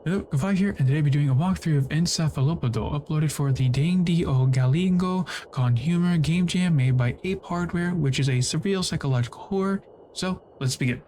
𝒂𝒑 here, and today we'll be doing a walkthrough of Encefalopodo, uploaded for the D&D Galingo Consumer Game Jam made by Ape Hardware, which is a surreal psychological horror. So, let's begin.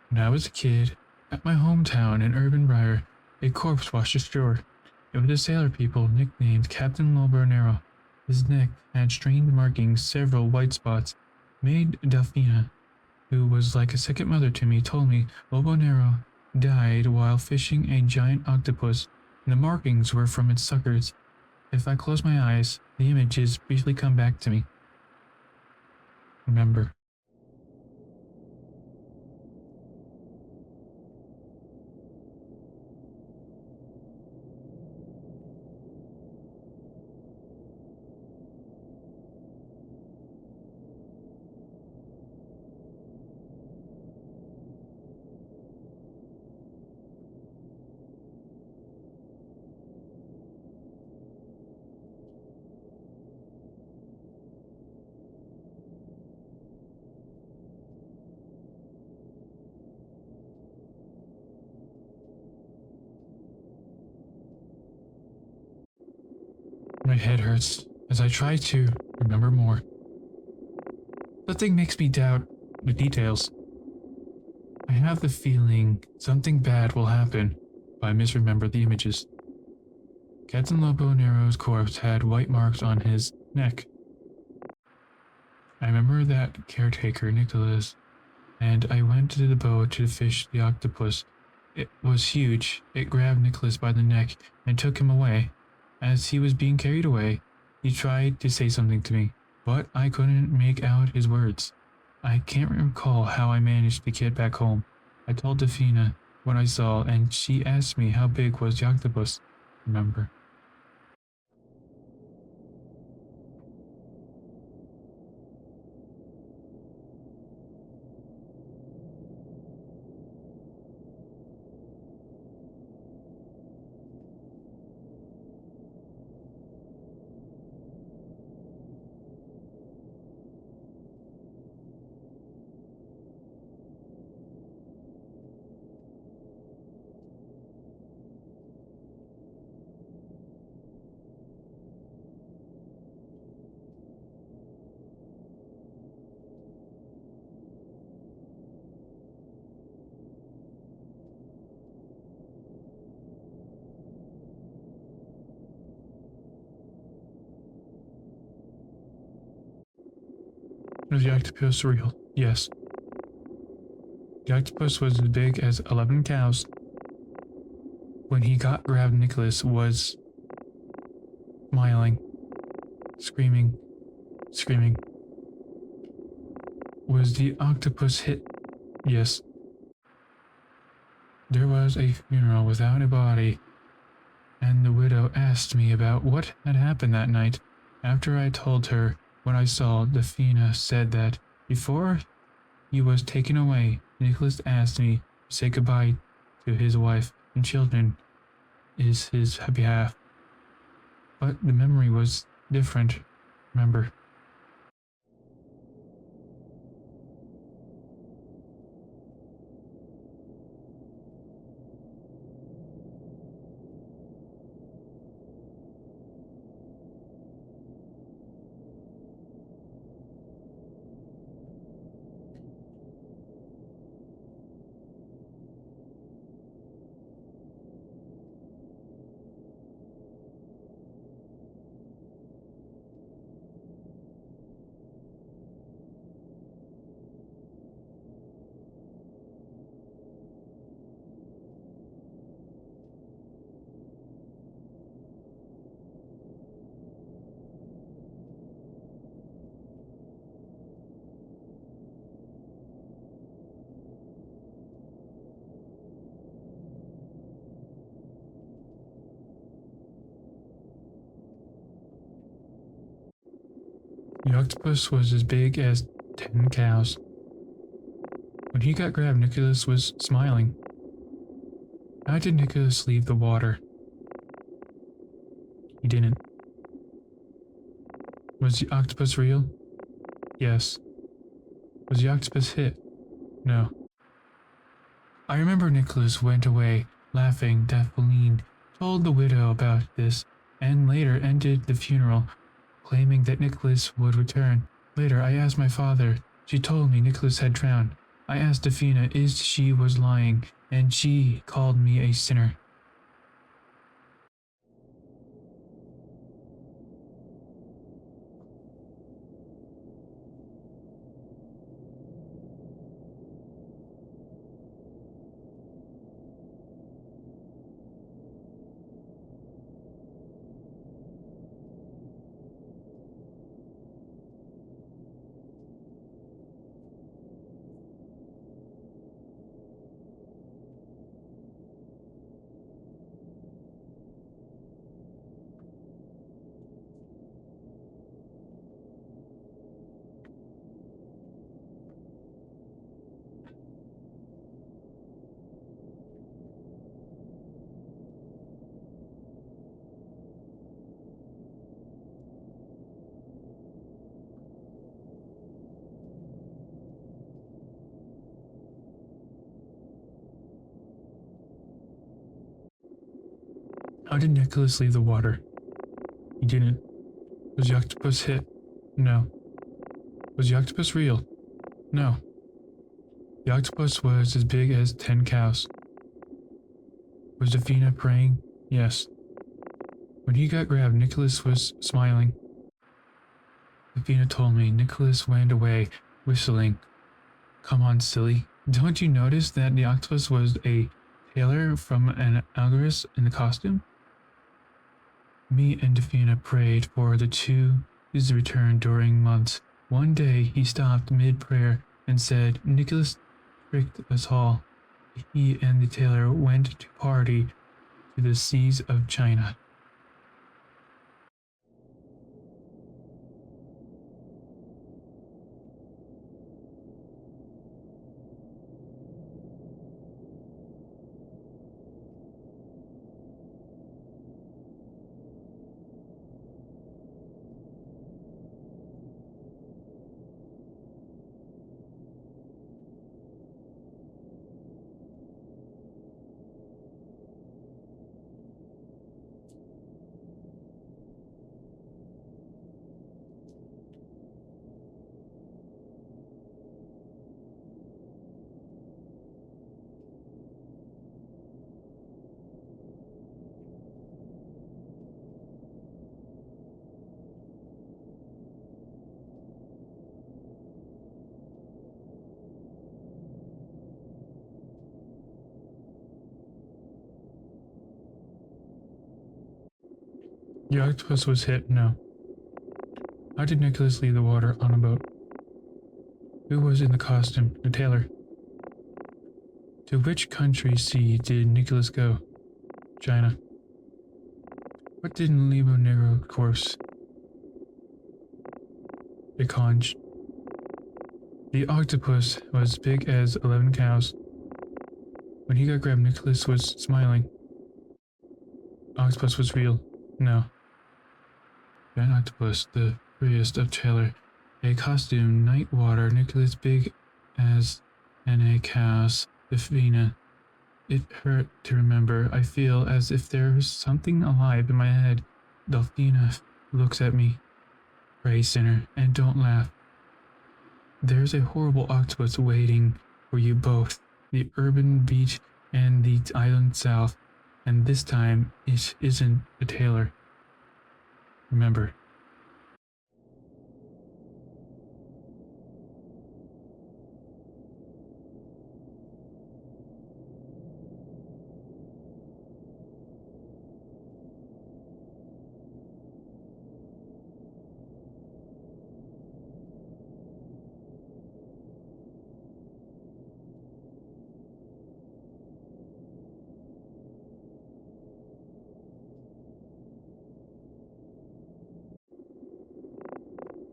When I was a kid, at my hometown in Urban Briar, a corpse washed ashore. It was a sailor people nicknamed Captain Lobo. His neck had strange markings, several white spots. Maid Delphina, who was like a second mother to me, told me Lobo died while fishing a giant octopus, and the markings were from its suckers. If I close my eyes, the images briefly come back to me. Remember. My head hurts as I try to remember more. Something makes me doubt the details. I have the feeling something bad will happen if I misremember the images. Captain Lobo's corpse had white marks on his neck. I remember that caretaker, Nicholas, and I went to the boat to fish the octopus. It was huge. It grabbed Nicholas by the neck and took him away. As he was being carried away, he tried to say something to me, but I couldn't make out his words. I can't recall how I managed to get back home. I told Delphina what I saw, and she asked me how big was the octopus. Remember. Was the octopus real? Yes. The octopus was as big as 11 cows. When he grabbed Nicholas was smiling, screaming. Was the octopus hit? Yes. There was a funeral without a body, and the widow asked me about what had happened that night. After I told her what I saw, Delphina said that before he was taken away, Nicholas asked me to say goodbye to his wife and children, is his happy half. But the memory was different, remember. The octopus was as big as 10 cows. When he got grabbed, Nicholas was smiling. How did Nicholas leave the water? He didn't. Was the octopus real? Yes. Was the octopus hit? No. I remember Nicholas went away Laughing, Daphne told the widow about this and later ended the funeral, claiming that Nicholas would return. Later, I asked my father. She told me Nicholas had drowned. I asked Daphne if she was lying, and she called me a sinner. How did Nicholas leave the water? He didn't. Was the octopus hit? No. Was the octopus real? No. The octopus was as big as 10 cows. Was Daphne praying? Yes. When he got grabbed, Nicholas was smiling. Daphne told me Nicholas went away, whistling. Come on, silly. Don't you notice that the octopus was a tailor from an algorithm in the costume? Me and Daphne prayed for the two's return during months. One day he stopped mid-prayer and said, Nicholas tricked us all. He and the tailor went to party to the seas of China. The octopus was hit? No. How did Nicholas leave the water on a boat? Who was in the costume? The tailor. To which country sea did Nicholas go? China. What did 𝒒𝒂𝒂𝒕? The octopus was big as 11 cows. When he got grabbed, Nicholas was smiling. Octopus was real? No. That octopus, the prettiest of tailor. A costume, night water, Nicholas big as a cow's. Daphne. It hurt to remember. I feel as if there's something alive in my head. Daphne looks at me. Pray, sinner, and don't laugh. There's a horrible octopus waiting for you both. The urban beach and the island south. And this time, it isn't a tailor. Remember.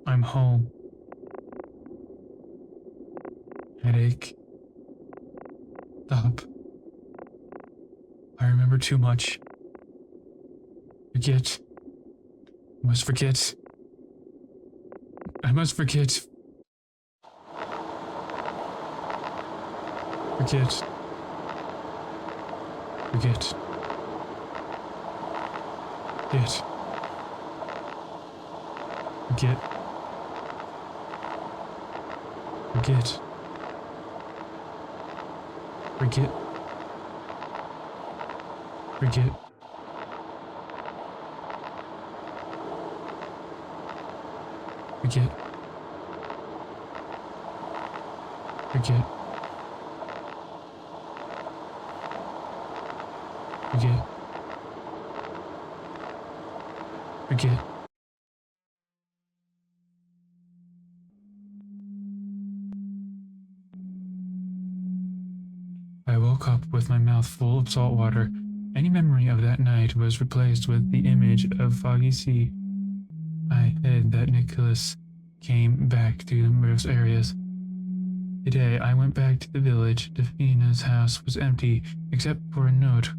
I'm home. Headache. Stop. I remember too much. Forget. I must forget. I must forget. Forget. Forget. Forget. Forget. Forget. Forget. Forget. Forget. Forget. Forget. Forget. I woke up with my mouth full of salt water. Any memory of that night was replaced with the image of foggy sea. I hid that Nicholas came back to those areas. Today, I went back to the village. Defina's house was empty, except for a note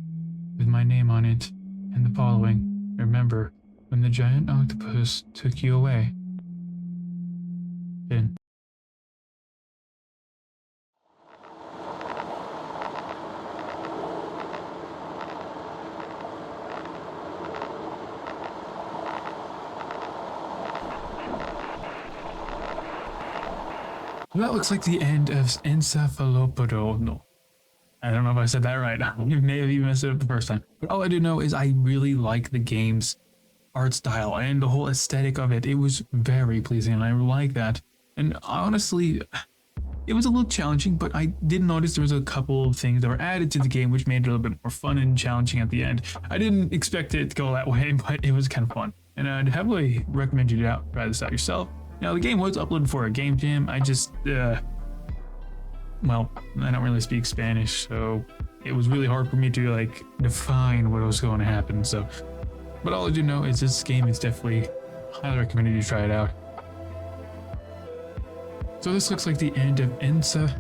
with my name on it and the following. Remember, when the giant octopus took you away. Then. That looks like the end of Encefalopodo. No, I don't know if I said that right. I may have even messed it up the first time. But all I do know is I really like the game's art style and the whole aesthetic of it. It was very pleasing and I like that. And honestly, it was a little challenging, but I did notice there was a couple of things that were added to the game which made it a little bit more fun and challenging at the end. I didn't expect it to go that way, but it was kind of fun. And I'd heavily recommend you to try this out yourself. Now, the game was uploaded for a game jam. I just, well, I don't really speak Spanish, so it was really hard for me to, like, define what was going to happen, so. But all I do know is this game is definitely highly recommended you try it out. So this looks like the end of Encefalopodo.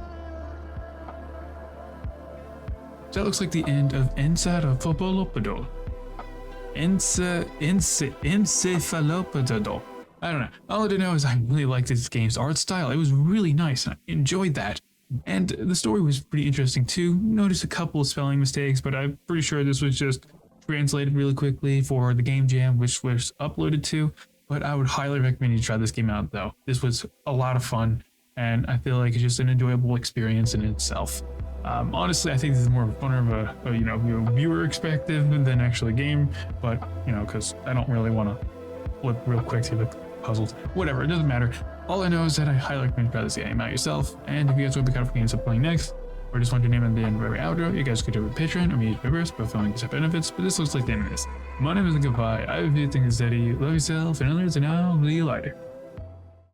Encefalopodo. I don't know. All I do know is I really liked this game's art style. It was really nice and I enjoyed that. And the story was pretty interesting too. Noticed a couple of spelling mistakes, but I'm pretty sure this was just translated really quickly for the game jam, which was uploaded to. But I would highly recommend you try this game out though. This was a lot of fun and I feel like it's just an enjoyable experience in itself. Honestly, I think this is more fun of a viewer perspective than actually a game, but because I don't really want to flip real quick through the puzzles. Whatever, it doesn't matter. All I know is that I highly recommend you try this game out yourself. And if you guys want to pick out games I'm playing next, or just want your name at the end of every outro, you guys could do it with Patreon or me 𝒕𝒂𝒏𝒈, both filming except benefits, but this looks like the end of this. My name is 𝒂𝒑𝒂𝒏𝒈. I have a few things to say to you. Love yourself and others, and I'll see you later.